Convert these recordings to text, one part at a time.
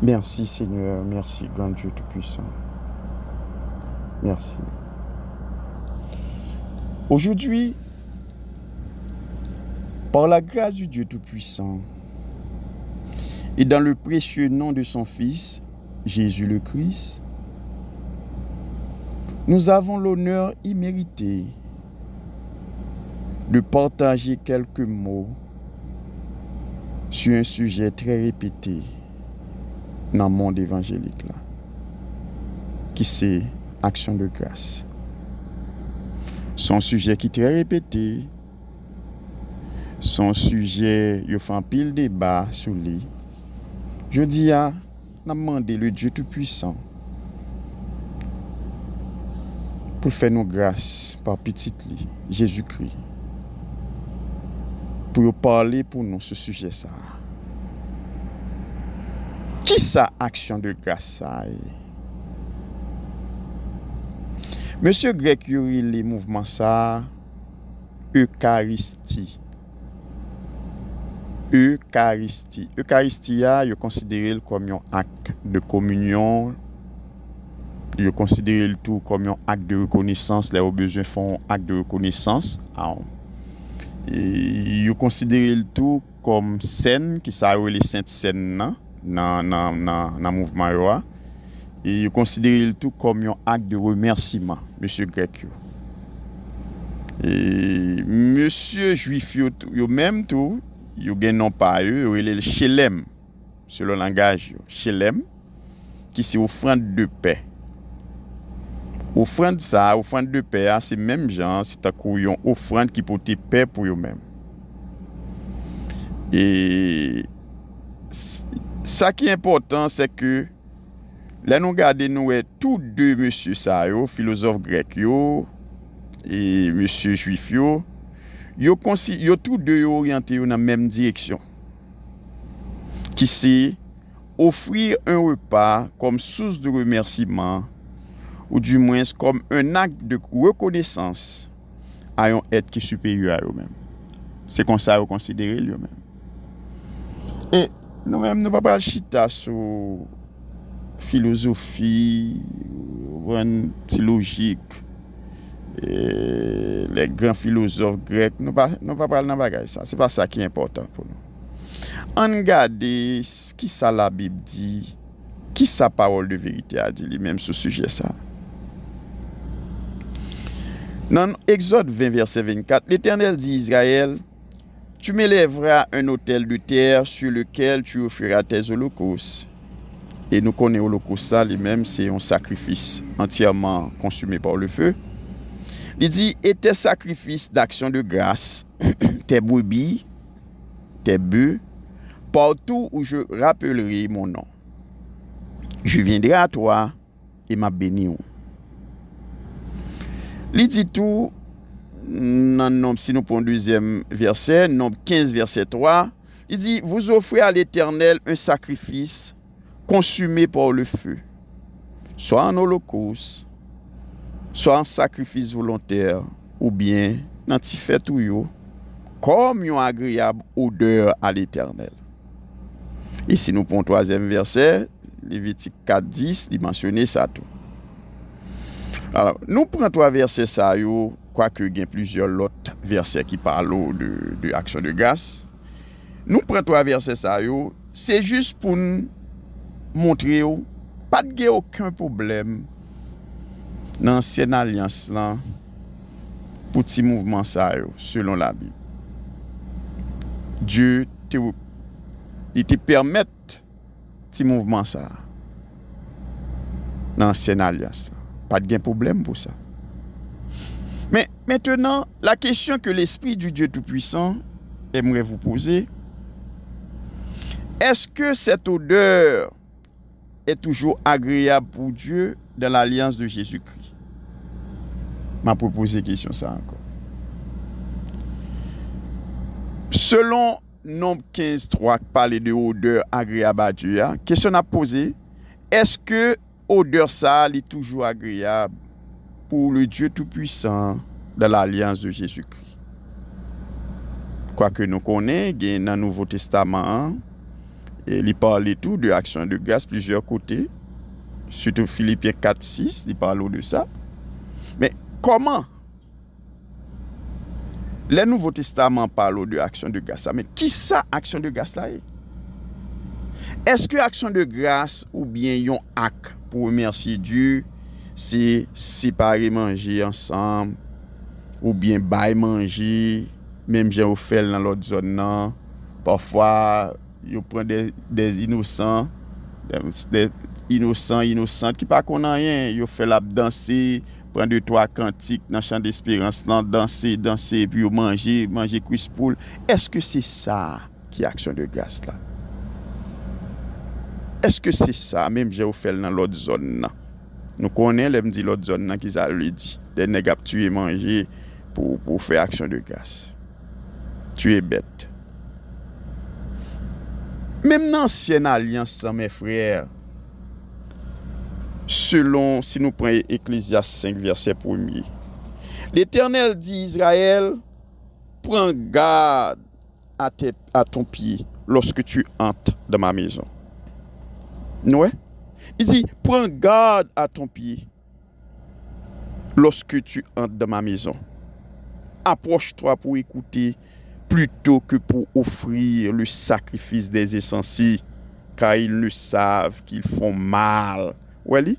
Merci Seigneur, merci grand Dieu Tout-Puissant. Merci. Aujourd'hui, par la grâce du Dieu Tout-Puissant et dans le précieux nom de son Fils, Jésus le Christ, nous avons l'honneur immérité de partager quelques mots sur un sujet très répété dans le monde évangélique là, qui c'est action de grâce. Son sujet qui est très répété, son sujet, il fait un pile débat sur lui. Je dis à demander le Dieu Tout-Puissant pour faire nos grâces par petit lit, Jésus-Christ, pour parler pour nous ce sujet ça. Qui ça action de grâce ça? Monsieur Grec Yuri les mouvements ça Eucharistie. Eucharistia, je considère comme un acte de communion. Je considère tout comme un acte de reconnaissance. Les besoins font un acte de reconnaissance. Et je considère tout comme scène qui s'appelle les saintes scènes dans le mouvement. Et je considère tout comme un acte de remerciement, monsieur Grec. Et monsieur Juif, yo même tout. Yo gen non pas eux, le Shelem, selon le langage, Shelem, qui c'est offrande de paix. Offrande de paix, c'est même genre, c'est un offrande qui porte paix pour eux-mêmes. Et ça qui est important, c'est que là nous regardons nous tous deux monsieur ça philosophe grec yo et monsieur juif yo tous deux orientés dans la même direction. Qui c'est offrir un repas comme source de remerciement ou du moins comme un acte de reconnaissance à un être qui est supérieur à eux-mêmes. C'est comme ça qu'on considère eux-mêmes. Et nous-mêmes, nous ne pouvons pas chita sur philosophie, logique. Et les grands philosophes grecs, nous ne pouvons pas parler de ça. Ce n'est pas ça qui est important pour nous. On regarde ce qui ça la Bible dit, qui sa parole de vérité a dit lui-même sur ce sujet ça. Dans Exode 20, verset 24, l'Éternel dit Israël, tu m'élèveras un autel de terre sur lequel tu offriras tes holocaustes. Et nous connaissons l'holocauste ça lui-même, c'est un sacrifice entièrement consumé par le feu. Il dit, et tes sacrifices d'action de grâce, tes brebis, tes bœufs, partout où je rappellerai mon nom. Je viendrai à toi et m'a béni. Il dit tout, si nous prenons le deuxième verset, Nombre 15, verset 3, il dit, vous offrez à l'Éternel un sacrifice consumé par le feu, soit en holocauste, soit en sacrifice volontaire, ou bien dans tifet ou yo, comme une agréable odeur à l'Éternel. Et si nous prenons le troisième verset, Lévitique 4, 10, il mentionne ça tout. Alors, nous prenons trois versets ça, quoique il y a plusieurs autres versets qui parlent de action de grâce. Nous prenons trois versets ça, c'est juste pour nous montrer pas de aucun problème dans l'ancienne alliance là pour petit mouvement ça selon la Bible. Dieu il te permet petit mouvement ça dans l'ancienne alliance. Pas de problème pour ça. Mais maintenant, la question que l'Esprit du Dieu Tout-Puissant aimerait vous poser, est-ce que cette odeur est toujours agréable pour Dieu dans l'alliance de Jésus-Christ? M'a proposé question ça encore. Selon Nombre 15, 3, parler de odeur agréable à Dieu, question à poser, est-ce que odeur ça est toujours agréable pour le Dieu Tout-Puissant dans l'alliance de Jésus-Christ? Quoique nous connaissons, dans le Nouveau Testament, il parle tout de action de grâce plusieurs côtés. Surtout Philippiens 4, 6, il parle de ça. Mais comment le Nouveau Testament parle de action de grâce? Mais qui ça, action de grâce là est? Est-ce que action de grâce ou bien yon acte pour remercier Dieu, c'est séparer manger ensemble ou bien bailler manger, même j'ai fait dans l'autre zone là. Parfois, yo prend des innocents, des innocentes qui pas connaissent rien, yo fait la danser, prendre 2-3 cantiques dans champ d'espérance, danser puis yo manger cuisse poule. Est-ce que c'est ça qui est action de grâce là? Est-ce que c'est ça même j'ai fait dans l'autre zone là? Nous connaissons les dit l'autre zone là qui ça lui dit, des nèg ap tuer manger pour faire action de grâce. Tu es bête. Même dans l'ancienne alliance, mes frères, selon, si nous prenons Ecclésiaste 5, verset 1er, l'Éternel dit Israël, prends garde à ton pied lorsque tu entres dans ma maison. Ouais? Il dit, prends garde à ton pied lorsque tu entres dans ma maison. Approche-toi pour écouter plutôt que pour offrir le sacrifice des insensés, car ils ne savent qu'ils font mal. Oui,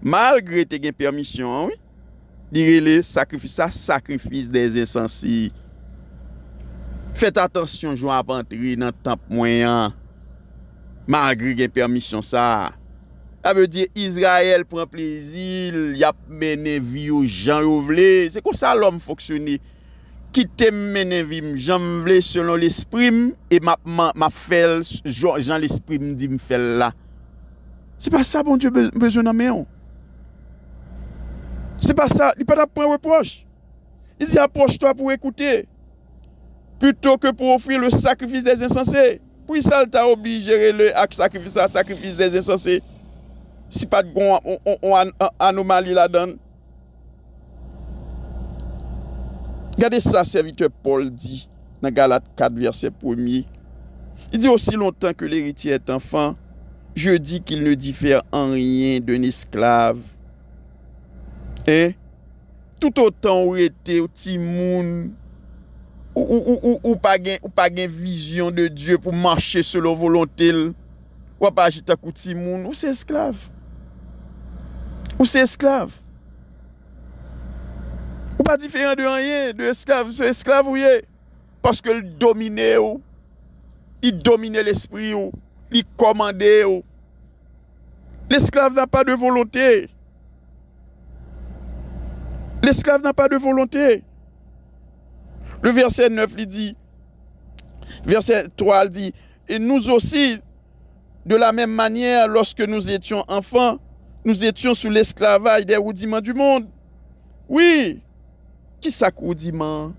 malgré tes permission, oui, dire le sacrifice des insensés. Faites attention, je vais entrer dans le temps moyen, malgré tes permission ça. Ça veut dire Israël prend plaisir, y a mené vie aux gens vle. C'est comme ça l'homme fonctionne. Qui t'aime mener vie, j'en vle selon l'esprit et ma fait Jean l'esprit me dit me fait là. C'est pas ça bon Dieu besoin d'en mettre. C'est pas ça, il pas de point reproche. Il dit approche-toi pour écouter plutôt que pour offrir le sacrifice des insensés. Puis ça t'a obligé le sacrifice des insensés. Si pas de bon anomalie là-dedans. Regardez ça, serviteur Paul dit dans Galates 4, verset 1er. Il dit aussi longtemps que l'héritier est enfant, je dis qu'il ne diffère en rien d'un esclave. Et tout autant où était au petit monde ou pas gain vision de Dieu pour marcher selon volonté, ou pas agir à petit monde, ou c'est esclave. Ou c'est esclave. Ou pas différent de rien, de esclave, c'est esclave ou yé. Parce que il dominait l'esprit, il commandait. L'esclave n'a pas de volonté. L'esclave n'a pas de volonté. Le verset 9 il dit, verset 3 il dit, et nous aussi, de la même manière, lorsque nous étions enfants, nous étions sous l'esclavage des rudiments du monde. Oui, qui ça rudiment?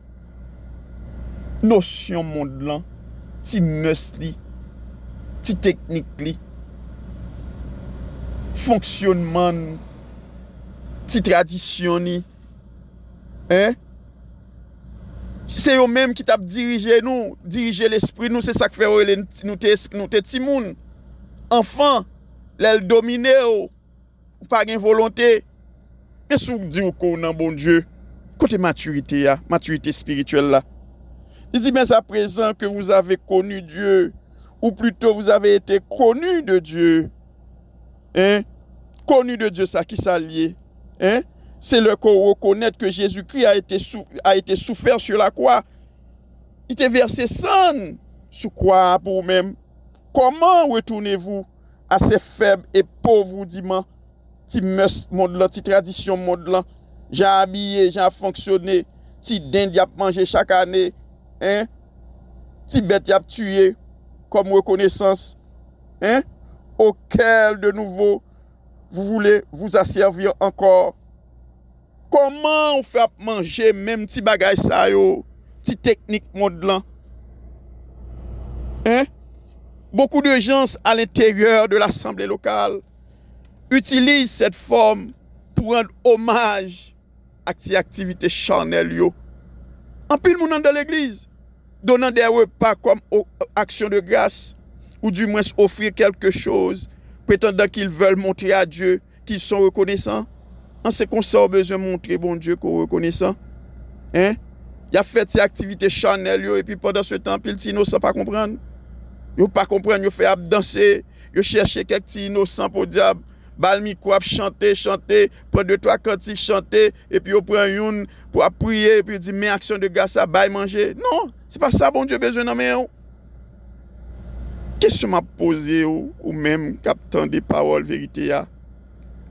Notion monde là, ti meus li, ti technique li, fonctionnement, ti tradition ni, hein? C'est eux même qui t'a dirigé nous, diriger l'esprit nous, c'est ça que fait nous te ti moun. Enfant, l'elle domine ou pas gain volonté. Mais sou di ou ko nan bon Dieu, côté maturité spirituelle là. Il dit mais à présent que vous avez connu Dieu, ou plutôt vous avez été connu de Dieu. Hein? Connu de Dieu, ça qui s'allie. Hein? C'est le qu'on reconnaître que Jésus-Christ a été souffert sur la croix. Il était versé sang sur croix pour vous-même. Comment retournez-vous à ces faibles et pauvres rudiments, ti mœurs monde là, ti tradition monde là, j'ai habillé, j'ai fonctionné, ti dinde y a mangé chaque année, hein? Ti bête y a tué comme reconnaissance, hein? Auquel de nouveau vous voulez vous asservir encore? Comment on fait manger même ti bagay sa yo, ti technique monde là? Hein? Beaucoup de gens à l'intérieur de l'assemblée locale utilisent cette forme pour rendre hommage à ces activités charnelles yo. En pile moun dans l'église, donnant des repas comme action de grâce, ou du moins offrir quelque chose, prétendant qu'ils veulent montrer à Dieu qu'ils sont reconnaissants. C'est qu'on ça besoin de montrer, bon Dieu, qu'on est reconnaissant. Hein? Il a fait ses activités charnelles, et puis pendant ce temps, il est innocent, pas comprendre. Il pas comprendre, il fait danser, il cherche quelques petits innocents pour dire, balmiko, chanter, prendre 2-3 cantiques, chanter, et puis il prend une pour prier, et puis il dit, mais action de grâce, ça, bail manger. Non, c'est pas ça, bon Dieu, besoin d'en mettre. Question m'a posé ou même captant des paroles vérité.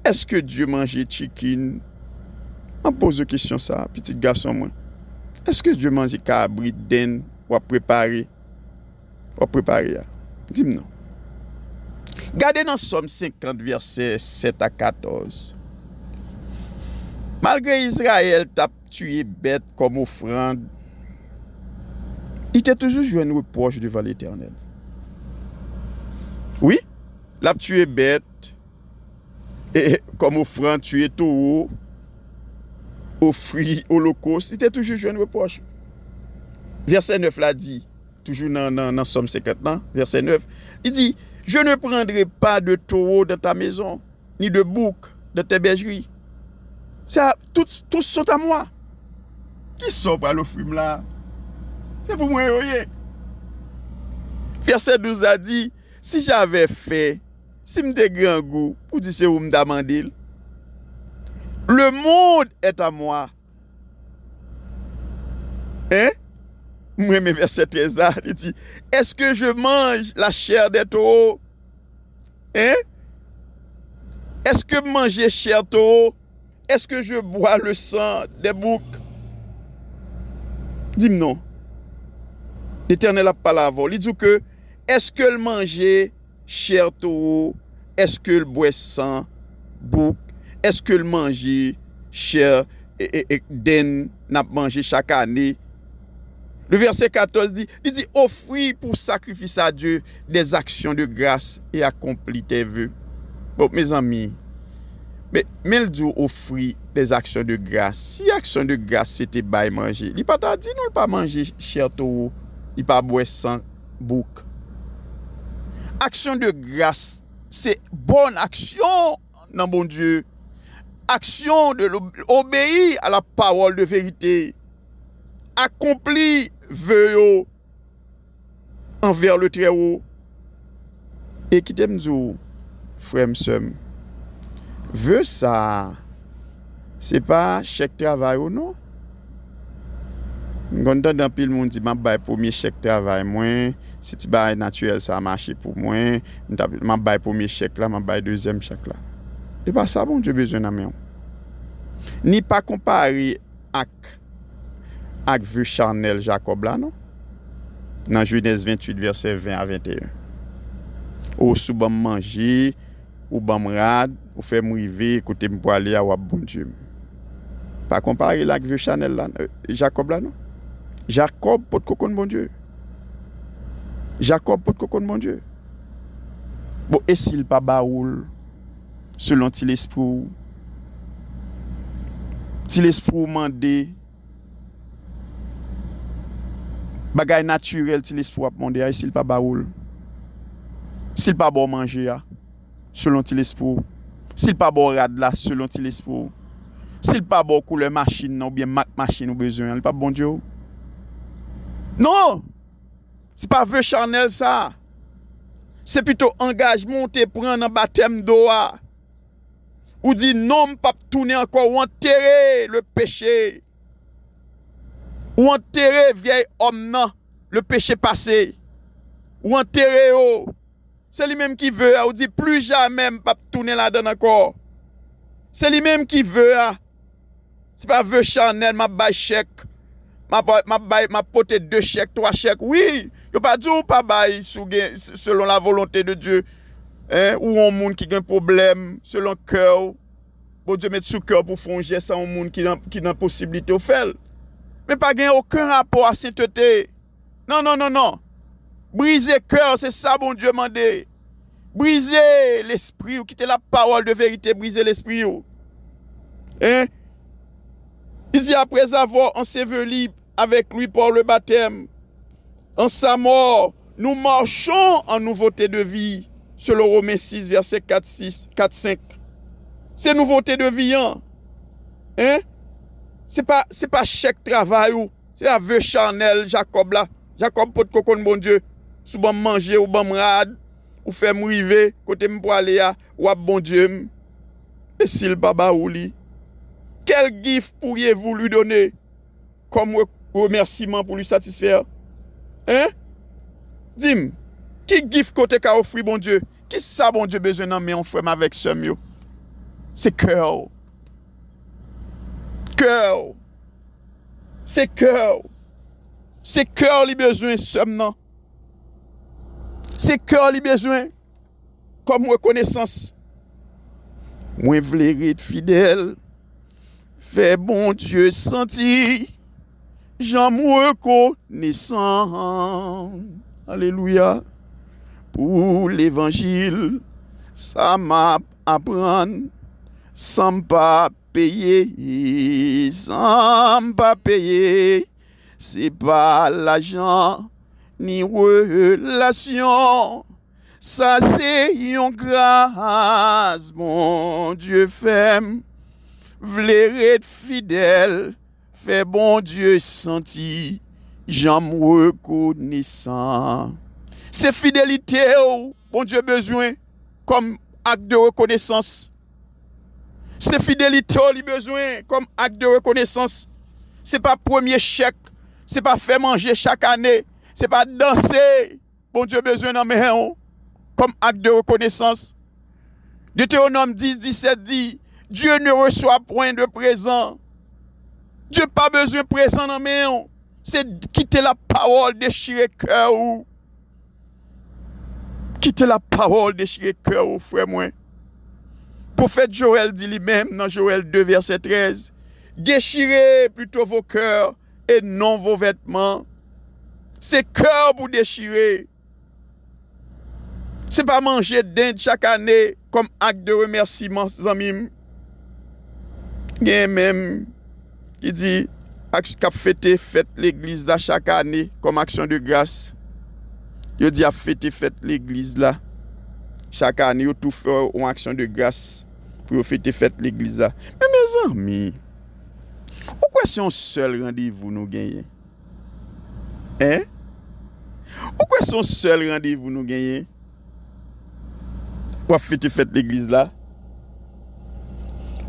Est-ce que Dieu mangeait chicken? On pose une question ça, petit garçon moi. Est-ce que Dieu mangeait cabrit, den, ou a préparé? Dis-moi non. Gardez dans Somme 50, versets 7 à 14. Malgré Israël t'a tué bête comme offrande, il était toujours joué un reproche devant l'Éternel. Oui, l'a tué bête, et comme offrande, tué taureau, offrit holocauste, il était toujours joué un reproche. Verset 9 l'a dit, toujours dans Somme 50, verset 9, il dit, je ne prendrai pas de taureau dans ta maison, ni de bouc dans tes bergeries. Ça, tous sont à moi. Qui sont pas l'offrir là? C'est pour moi, voyez. Verset 12 a dit, si j'avais fait, si m'te grand goût, pour dire c'est où m'damandil, le monde est à moi. Hein? Moi, mes verset 13 a, il dit, est-ce que je mange la chair des taureaux? Hein? Est-ce que manger chair taureau? Est-ce que je bois le sang des boucs? Dis-moi non. L'Éternel a pas la voix. Il dit que, est-ce que le manger chair taureau? Est-ce que le boire sang bouc? Est-ce que le manger chair et den n'a mangé chaque année? Le verset 14 dit, il dit, offris pour sacrifice à Dieu des actions de grâce et accomplis tes vœux. Bon, mes amis, mais le dit offrir des actions de grâce. Si action de grâce c'était bail manger, il pas t'a dit non pas manger chair taureau, il pas boire sang bouc. Action de grâce, c'est bonne action dans bon Dieu. Action de obéir à la parole de vérité. Accompli vœux envers le Très-Haut. Et qui t'aime dire, frère m'sem, vœux ça, c'est pas chèque travail ou non? Quand dans pile monde dit m'a bail premier chèque travail moins, si tu bail naturel ça a marché pour moi, m'a bail premier chèque là, m'a bail deuxième chèque là. Et pas ça bon Dieu besoin d'amener. Ni pas comparer avec vœu charnel Jacob là non. Dans Genèse 28 verset 20 à 21. Ou sou bam manger, ou bam rad, ou fait m'river, écoutez me pour aller à bon Dieu. Pas comparer là avec vœu charnel là, Jacob là non. Jacob pot kokon bon Dieu. Jacob pot kokon bon Dieu. Bon, et s'il pas baoul selon l'esprit, l'esprit mandé bagay naturel l'esprit a mandé s'il pas baoul. S'il pas bon manger selon l'esprit. S'il pas bon rad là selon l'esprit. S'il pas bon couleur machine ou bien machine ou besoin, il pas bon Dieu. Non, c'est pas vœu charnel ça. C'est plutôt engagement te prendre en baptême d'eau. Ou dit non, pas tourner encore ou enterrer le péché. Ou enterrer vieil homme non, le péché passé. Ou enterrer oh. C'est lui-même qui veut, ou dit plus jamais pas tourner là-dedans encore. C'est lui-même qui veut. C'est pas vœu charnel, ma bail chèque. Ma pote 2 chèques, 3 chèques. Oui, yo pas dit ou pas bail selon la volonté de Dieu. Hein? Ou un monde qui a un problème selon cœur. Bon Dieu met sous cœur pour faire un geste à un monde qui n'a possibilité de faire. Mais pas gain aucun rapport à sainteté. Non. Briser cœur, c'est ça bon Dieu mandé. Briser l'esprit ou quitter la parole de vérité, briser l'esprit. Hein? Il dit après avoir enseveli avec lui pour le baptême, en sa mort, nous marchons en nouveauté de vie, selon Romains 6, verset 4, 6, 4, 5. C'est nouveauté de vie, hein? C'est pas chèque travail ou, c'est aveu charnel, Jacob là. Jacob pot kokon bon Dieu, sou bon manger ou bon rad, ou fait m'rive, côté m'po aller ya, ou bon Dieu. Et s'il baba ou li, quel gift pourriez-vous lui donner comme remerciement pour lui satisfaire? Dis-moi, qui gift côté ka offrir bon Dieu? Qui ça bon Dieu besoin d'en mais on frère avec somme yo? C'est cœur. Cœur. C'est cœur. C'est cœur li besoin somme non. C'est cœur li besoin comme reconnaissance. Moi vle être fidèle. Fais bon Dieu sentir. J'en reconnaissant. Alléluia. Pour l'évangile, ça m'a apprendre sans pas payer, c'est pas l'argent ni relation, ça c'est une grâce, mon Dieu fait, v'lait être fidèle, fait bon Dieu sentir, j'en reconnaissant. C'est fidélité, bon Dieu besoin, comme acte de reconnaissance. C'est fidélité, il besoin, comme acte de reconnaissance. C'est pas premier chèque, c'est pas faire manger chaque année, c'est pas danser. Bon Dieu besoin d'en mettre comme acte de reconnaissance. Deutéronome 10, 17 dit, Dieu ne reçoit point de présent. Dieu pas besoin de présent dans main. C'est quitter la parole, déchirer cœur. Quitter la parole, déchirer cœur, frère moi. Prophète Joël dit lui-même dans Joël 2, verset 13, déchirez plutôt vos cœurs et non vos vêtements. C'est cœur pour déchirer. C'est pas manger dinde chaque année comme acte de remerciement, zamim. Il y a même qui dit qu'a fête l'église là chaque année comme action de grâce. Il dit à fête l'église là. Chaque année, vous tout fait une action de grâce pour fêter l'église là. Mais mes amis, pourquoi c'est un seul rendez-vous nous gagnons? Pourquoi c'est un seul rendez-vous nous gagnons? Pour fêter l'église là?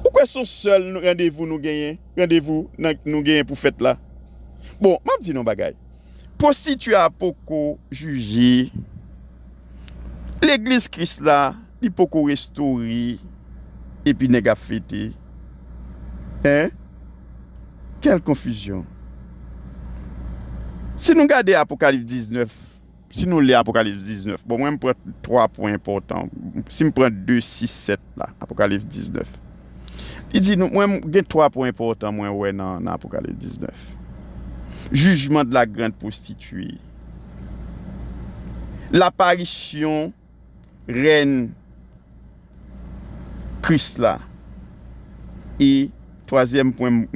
Pourquoi c'est un seul rendez-vous nous gagnons? Rendez-vous nous gagnons pour fête là? Bon, je dis non bagay. Prostituée à beaucoup jugé. L'église Christ là, il peut restaurer et puis nèg fêter. Quelle confusion. Si nous regardons Apocalypse 19, si nous lisons Apocalypse 19, bon, moi je prends 3 points importants. Si je prends 2, 6, 7 là, Apocalypse 19. Il dit moi j'ai 3 points importants moi ouais dans Apocalypse 19. Jugement de la grande prostituée. L'apparition reine Christ là. Et troisième point,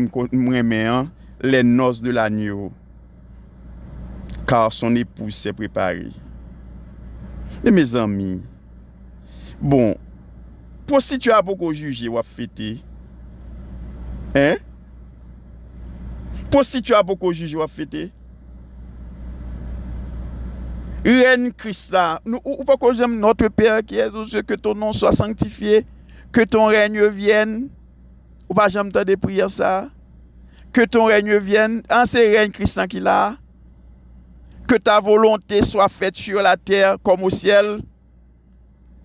les noces de l'agneau. Car son épouse s'est préparée. Et mes amis, bon, prostituée a beaucoup jugé ou a fêté. Prostituée a beaucoup jugé ou a fêté. Reine Christ là, ou pas que j'aime notre Père qui est aux cieux, que ton nom soit sanctifié, que ton règne vienne. Ou pas j'aime de prière ça. Que ton règne vienne, en c'est règne Christ qui là. Que ta volonté soit faite sur la terre comme au ciel.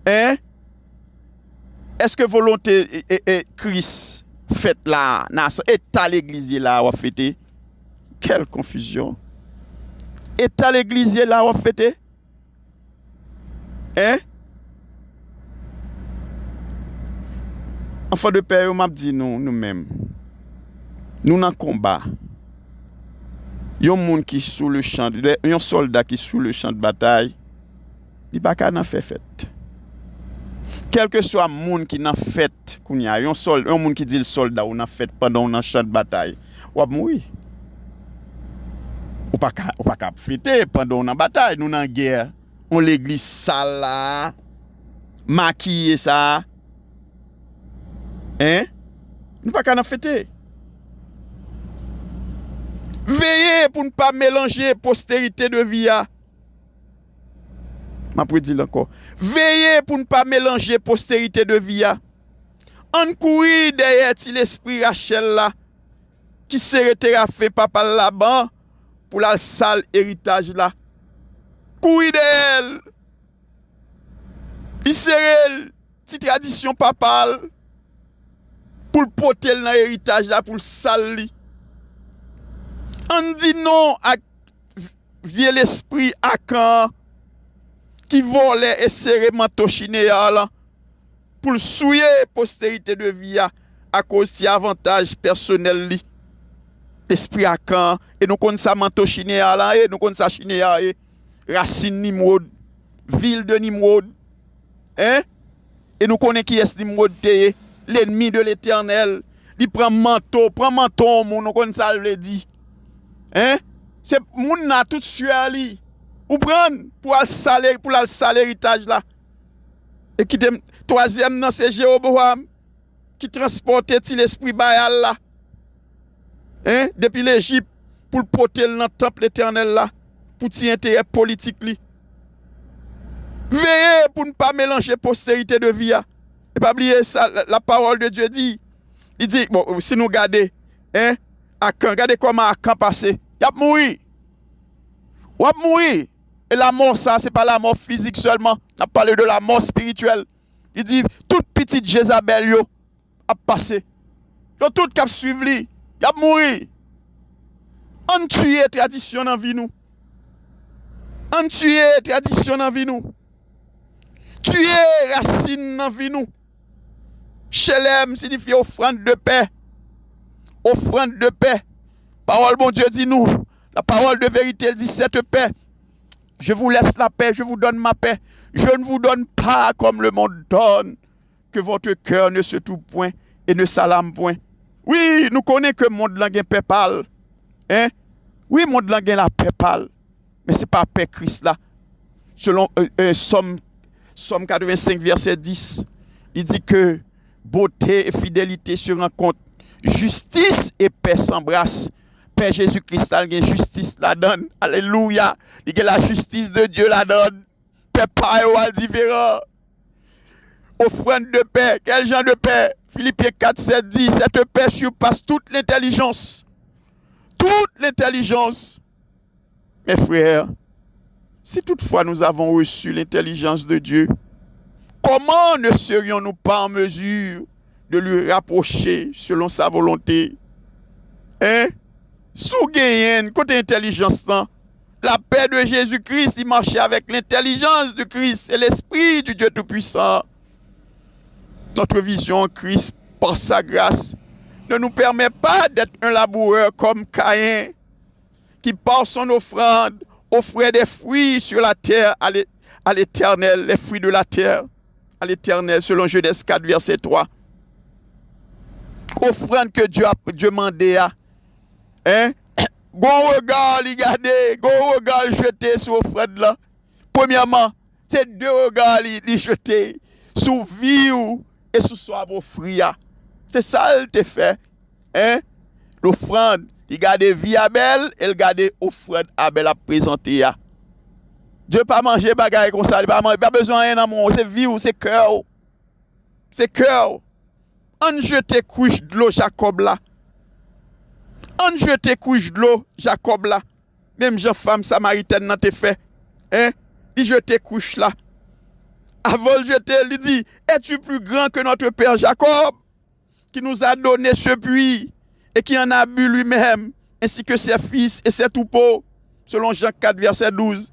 Est-ce que volonté et Christ faite là, et à l'église là, ou fêté? Quelle confusion. Et à l'église là, ou fêté? Enfant de père, on m'a dit nous-mêmes. Nous dans combat. Yon monde qui sous le champ, un soldat qui sous le champ de bataille, il pas qu'à n'en faire fête. Quel que soit monde qui n'a fait kounya, un monde qui dit le soldat ou n'a fait pendant un champ de bataille, ou va mourir. Ou pas qu'à fêter pendant une bataille, nous en guerre. On l'église sale là, maquiller ça. Hein? Nous pas qu'à en fêter. Veillez pour ne pas mélanger postérité de vie. Ma prédit encore. Veillez pour ne pas mélanger postérité de vie. On courir derrière l'esprit Rachel là, qui serait fait papa là-bas pour la sale héritage là. Courir derrière. Il serait petite tradition papale pour le porter dans l'héritage là, pour le sale li. On dit non à vieux l'esprit Akan qui volait et serrait manteau chinéa là pour le souiller postérité de vie à cause de avantage personnel li. L'esprit Akan et nous connaissons ça manteau chinéa là et nous connaissons ça chinéa et racine Nimrod, ville de Nimrod. Hein? Et nous connaissons qui est Nimrod, l'ennemi de l'Éternel. Il prend manteau, nous connaissons ça le dit. Hein? C'est moun na tout suer li. Ou prendre pour le salaire héritage là. Et qui troisième nan c'est Jéroboam qui transportait l'esprit Baal là. Hein? Depuis l'Égypte pour le porter dans le temple éternel là pour ti intérêt politique li. Veillez pour ne pas mélanger postérité de vie. Et pas oublier ça, la parole de Dieu dit. Il dit bon si nous regardons hein regardez comment Akan passé. Il a mouru. Ou a mouru. Et la mort, ça, c'est pas la mort physique seulement. On a parlé de la mort spirituelle. Il dit, toute petite Jézabel yo a passé. Donc, tout cap suivi, il a mouru. On tue tradition dans vie nous. On tue tradition dans vie nous. Tuer racine dans vie nous. Shelem signifie offrande de paix. Offrande de paix. Parole bon Dieu dit nous, la parole de vérité elle dit cette paix. Je vous laisse la paix, je vous donne ma paix. Je ne vous donne pas comme le monde donne. Que votre cœur ne se trouve point et ne s'alame point. Oui, nous connaissons que le monde là paix pâle. Hein? Oui, le monde là la paix pâle. Mais ce n'est pas paix Christ là. Selon Somme 85 verset 10, il dit que beauté et fidélité se rencontrent. Justice et paix s'embrassent. Père Jésus-Christ a la justice la donne. Alléluia. Il y a la justice de Dieu la donne. Paix pas différent. Offrande de paix. Quel genre de paix? Philippiens 4, 7 dit, cette paix surpasse toute l'intelligence. Toute l'intelligence. Mes frères, si toutefois nous avons reçu l'intelligence de Dieu, comment ne serions-nous pas en mesure de lui rapprocher selon sa volonté? Hein? Sous gagne côté intelligence, la paix de Jésus-Christ, il marchait avec l'intelligence de Christ et l'esprit du Dieu Tout-Puissant. Notre vision en Christ, par sa grâce, ne nous permet pas d'être un laboureur comme Caïn, qui par son offrande offrait des fruits sur la terre à l'Éternel, les fruits de la terre à l'Éternel, selon Genèse 4, verset 3. Offrande que Dieu a demandé à. Hein? Gon regard, regardez, gon regard jeté sur offrande là. Premièrement, c'est deux regards li jeté sur vie et sur soi offrir. C'est ça il te fait. Hein? L'offrande, il garde vie Abel et il garde offrande Abel à présenter. Dieu pas manger bagaille comme ça, il pas besoin de rien dans mon, c'est vie ou c'est cœur. C'est cœur. On jette couche de l'eau Jacob là. On jette couche de l'eau Jacob là. Même jeune femme samaritaine n'a te fait. Hein? Il jette couche là. Avant de jeter, il dit, es-tu plus grand que notre père Jacob, qui nous a donné ce puits et qui en a bu lui-même, ainsi que ses fils et ses troupeaux, selon Jean 4, verset 12.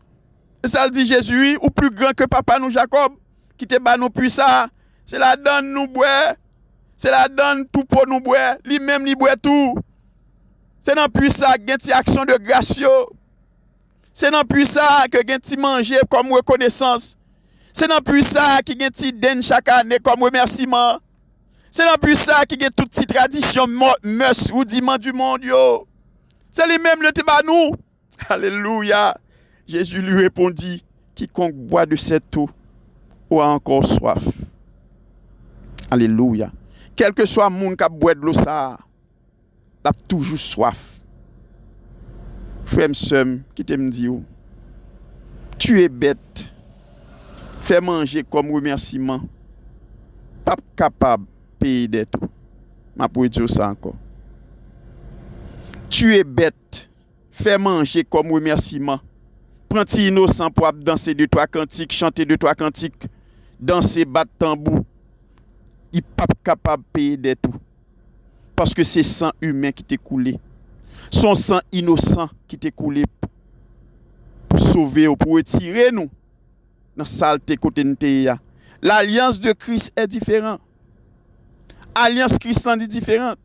Et ça le dit Jésus, ou plus grand que papa nous Jacob, qui te bat nous puissants. C'est la donne nous boire. C'est la donne tout pour nous boire. Lui-même, il boit tout. C'est dans puissant qu'il y a une action de grâce. C'est dans puissant que y a un manger comme reconnaissance. C'est dans puissant qu'il y a un petit den chaque année comme remerciement. C'est dans puissant qu'il y a toutes ces traditions, mœurs, rudiments du monde. C'est lui-même le débat nous. Alléluia. Jésus lui répondit, quiconque boit de cette eau aura encore soif. Alléluia. Quel que soit le monde qui boit de l'eau, ça a toujours soif. Frère, sœur, qui te me dit, tu es bête. Fais manger comme remerciement. Pas capable de payer des tout. Je peux dire ça encore. Tu es bête. Fais manger comme remerciement. Prends-tu innocent pour danser 2-3 cantiques, chanter 2-3 cantiques, danser, battre tambour. Il n'est pas capable de payer des tout. Parce que c'est sang humain qui t'est coulé. Son sang innocent qui t'est coulé pour sauver ou pour retirer nous dans la saleté côté de. L'alliance de Christ est différente. Alliance chrétienne est différente.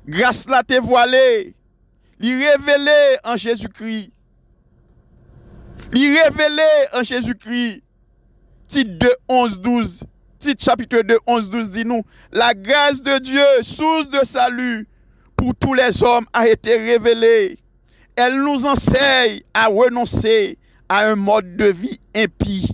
Grâce là t'est voilée. Il révélé en Jésus-Christ. Il révélé en Jésus-Christ. Titre 2, 11, 12. Titre chapitre 2, 11, 12 dit nous. La grâce de Dieu, source de salut pour tous les hommes, a été révélée. Elle nous enseigne à renoncer à un mode de vie impie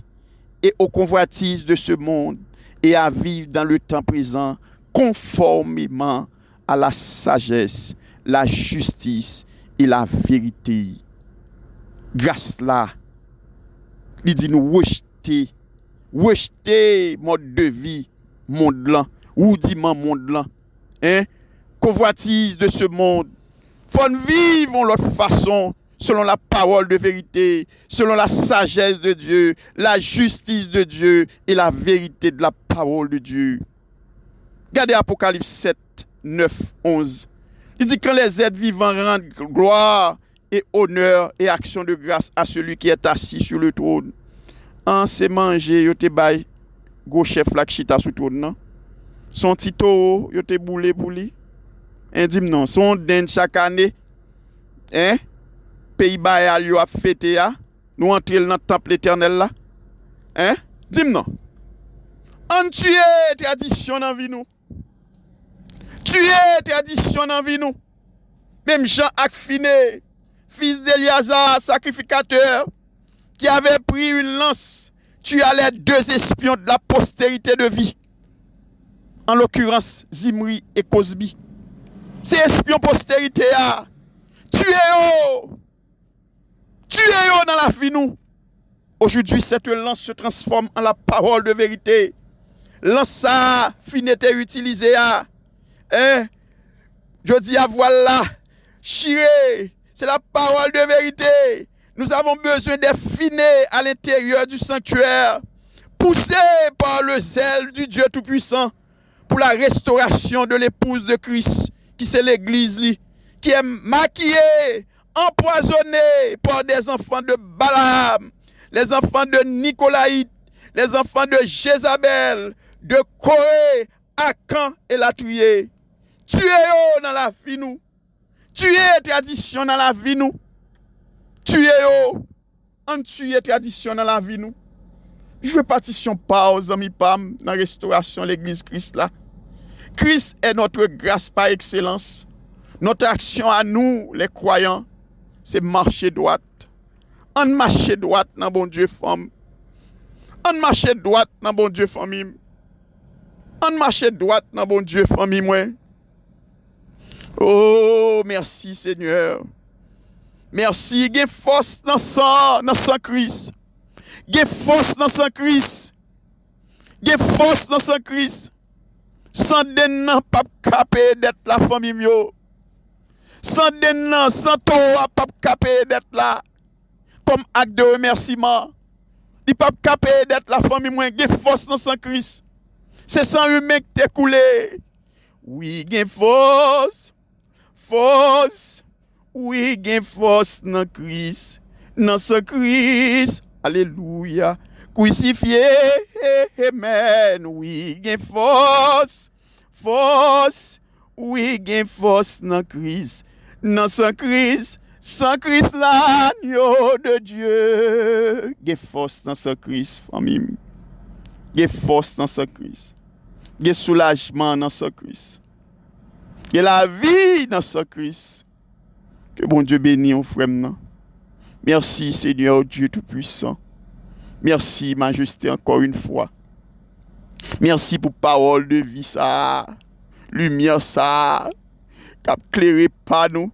et aux convoitises de ce monde et à vivre dans le temps présent conformément à la sagesse, la justice et la vérité. Grâce là, il dit nous rejeter mode de vie monde là, ou dit monde là, hein? Convoitise de ce monde. Faut vivre l'autre façon, selon la parole de vérité, selon la sagesse de Dieu, la justice de Dieu et la vérité de la parole de Dieu. Regardez Apocalypse 7, 9, 11. Il dit quand les êtres vivants rendent gloire et honneur et action de grâce à celui qui est assis sur le trône. En c'est manger, yo te bay go chef la chita sur trône non. Son tito yo te boule pour lui. Indim non, son den chaque année. Hein? Pays Bayal yo a fêté ya. Nous entrer dans le temple éternel là. Hein? Dim non. On tue tradition dans vie nous. Tuer tradition dans vie nous. Même Jean Akfiné, fils d'Eliazar, sacrificateur, qui avait pris une lance, tu as les 2 espions de la postérité de vie. En l'occurrence, Zimri et Cosbi. Ces espions postérité, tuez-les dans la vie nous. Aujourd'hui, cette lance se transforme en la parole de vérité. Lance ça, fin était utilisée. Hein? Je dis à voilà, chiré, c'est la parole de vérité. Nous avons besoin d'affiner à l'intérieur du sanctuaire, poussés par le zèle du Dieu Tout-Puissant pour la restauration de l'épouse de Christ, qui c'est l'Église, qui est maquillée, empoisonnée par des enfants de Balaam, les enfants de Nicolaïte, les enfants de Jézabel, de Corée, Akan et la tuer. Tuez-yo dans la vie nous. Tuez tradition dans la vie nous. Tuez-yo. On tue tradition dans la vie nous. Je veux partition pas aux amis Pam dans la restauration de l'église Christ là. Christ est notre grâce par excellence. Notre action à nous, les croyants, c'est marcher droite. On marche droite dans bon Dieu femme. On marche droite dans bon Dieu famille. On marche droite dans bon Dieu famille moi. Oh, merci Seigneur. Merci, gain force dans sang Christ. Gain force dans sang Christ. Gain force dans sang Christ. Sans dennan pas capé d'être la famille mio. Sans dennan, sans toi pas capé d'être là. Comme acte de remerciement. Il pas capé d'être la famille moi, gain force dans sang Christ. C'est sang humain qui t'est coulé. Oui, gain force. Force, oui, gain force dans Christ, dans ce Christ, alléluia, crucifié, amen, oui, gain force, oui, gain force dans Christ, sans Christ l'agneau de Dieu, gain force dans ce Christ, famille, gain force dans ce Christ, gain soulagement dans ce Christ. Et la vie dans ce Christ. Que bon Dieu bénisse, frère. Merci, Seigneur Dieu Tout-Puissant. Merci, Majesté, encore une fois. Merci pour parole de vie, ça. Lumière, ça. Cap clairé pas nous.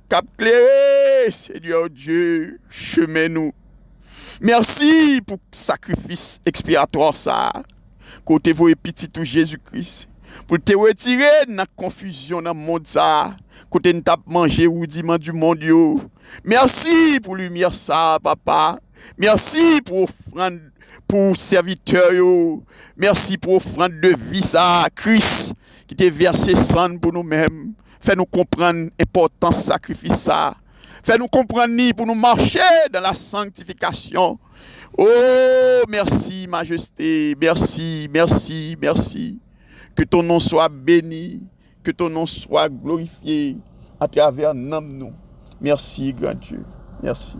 Cap clairé, Seigneur Dieu, chemin nous. Merci pour sacrifice expiatoire, ça. Côté vous et petit tout Jésus-Christ. Pour te retirer dans la confusion dans le monde, ça. Côté nous tape manger rudiment du monde, yo. Merci pour lumière, ça, papa. Merci pour offrande pour serviteur, yo. Merci pour offrande de vie, ça, Christ, qui t'a versé sang pour nous-mêmes. Fais-nous comprendre l'importance du sacrifice, ça. Fais-nous comprendre pour nous marcher dans la sanctification. Oh, merci, Majesté. Merci, merci, merci. Que ton nom soit béni. Que ton nom soit glorifié à travers nous. Merci, grand Dieu. Merci.